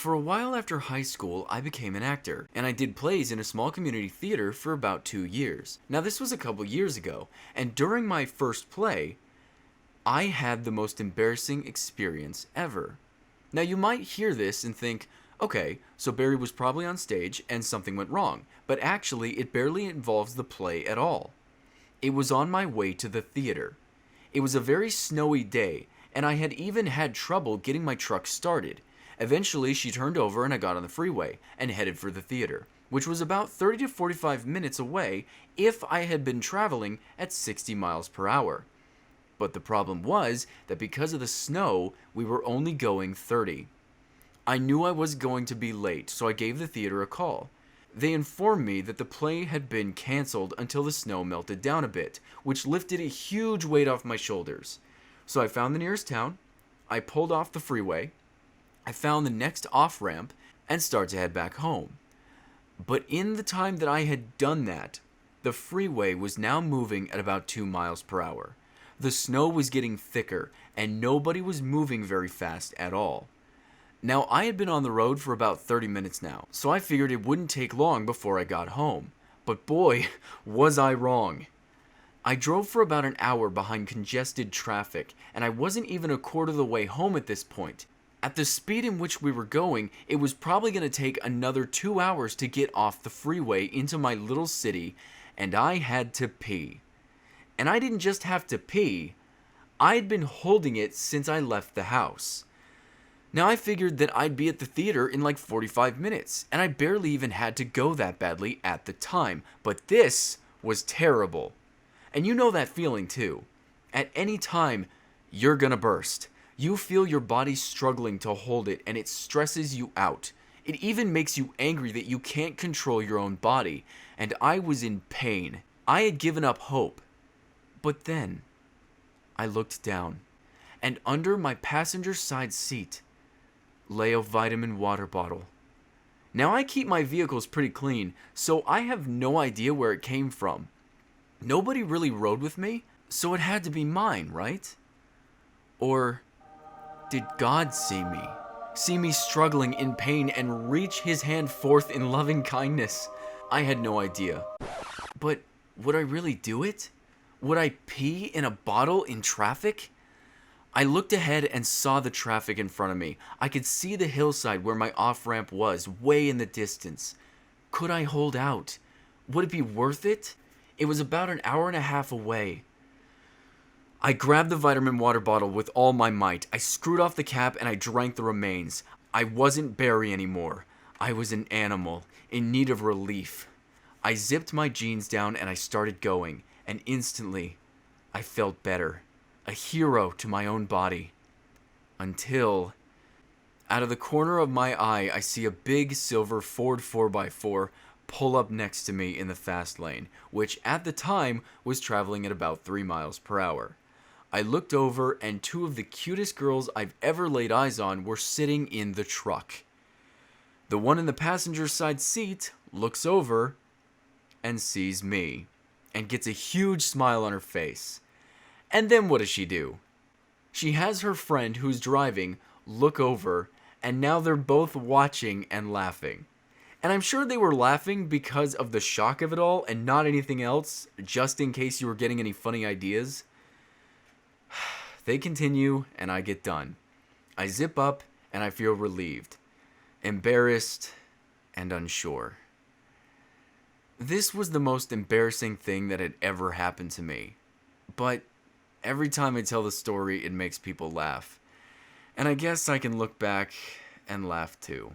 For a while after high school, I became an actor, and I did plays in a small community theater for about 2 years. Now, this was a couple years ago, and during my first play, I had the most embarrassing experience ever. Now, you might hear this and think, okay, so Barry was probably on stage and something went wrong, but actually, it barely involves the play at all. It was on my way to the theater. It was a very snowy day, and I had even had trouble getting my truck started. Eventually, she turned over and I got on the freeway and headed for the theater, which was about 30 to 45 minutes away if I had been traveling at 60 miles per hour. But the problem was that because of the snow, we were only going 30. I knew I was going to be late, so I gave the theater a call. They informed me that the play had been canceled until the snow melted down a bit, which lifted a huge weight off my shoulders. So I found the nearest town, I pulled off the freeway, I found the next off-ramp, and started to head back home. But in the time that I had done that, the freeway was now moving at about 2 miles per hour. The snow was getting thicker, and nobody was moving very fast at all. Now, I had been on the road for about 30 minutes now, so I figured it wouldn't take long before I got home. But boy, was I wrong. I drove for about an hour behind congested traffic, and I wasn't even a quarter of the way home at this point. At the speed in which we were going, it was probably going to take another 2 hours to get off the freeway into my little city, and I had to pee. And I didn't just have to pee, I had been holding it since I left the house. Now I figured that I'd be at the theater in like 45 minutes, and I barely even had to go that badly at the time, but this was terrible. And you know that feeling too. At any time, you're gonna burst. You feel your body struggling to hold it, and it stresses you out. It even makes you angry that you can't control your own body, and I was in pain. I had given up hope. But then, I looked down, and under my passenger side seat lay a vitamin water bottle. Now I keep my vehicles pretty clean, so I have no idea where it came from. Nobody really rode with me, so it had to be mine, right? Or did God see me? See me struggling in pain and reach his hand forth in loving kindness? I had no idea. But would I really do it? Would I pee in a bottle in traffic? I looked ahead and saw the traffic in front of me. I could see the hillside where my off-ramp was, way in the distance. Could I hold out? Would it be worth it? It was about an hour and a half away. I grabbed the vitamin water bottle with all my might. I screwed off the cap and I drank the remains. I wasn't Barry anymore. I was an animal, in need of relief. I zipped my jeans down and I started going, and instantly, I felt better. A hero to my own body. Until, out of the corner of my eye, I see a big silver Ford 4x4 pull up next to me in the fast lane, which at the time was traveling at about 3 miles per hour. I looked over, and two of the cutest girls I've ever laid eyes on were sitting in the truck. The one in the passenger side seat looks over and sees me, and gets a huge smile on her face. And then what does she do? She has her friend who's driving look over, and now they're both watching and laughing. And I'm sure they were laughing because of the shock of it all and not anything else, just in case you were getting any funny ideas. They continue, and I get done. I zip up, and I feel relieved, embarrassed, and unsure. This was the most embarrassing thing that had ever happened to me. But every time I tell the story, it makes people laugh. And I guess I can look back and laugh too.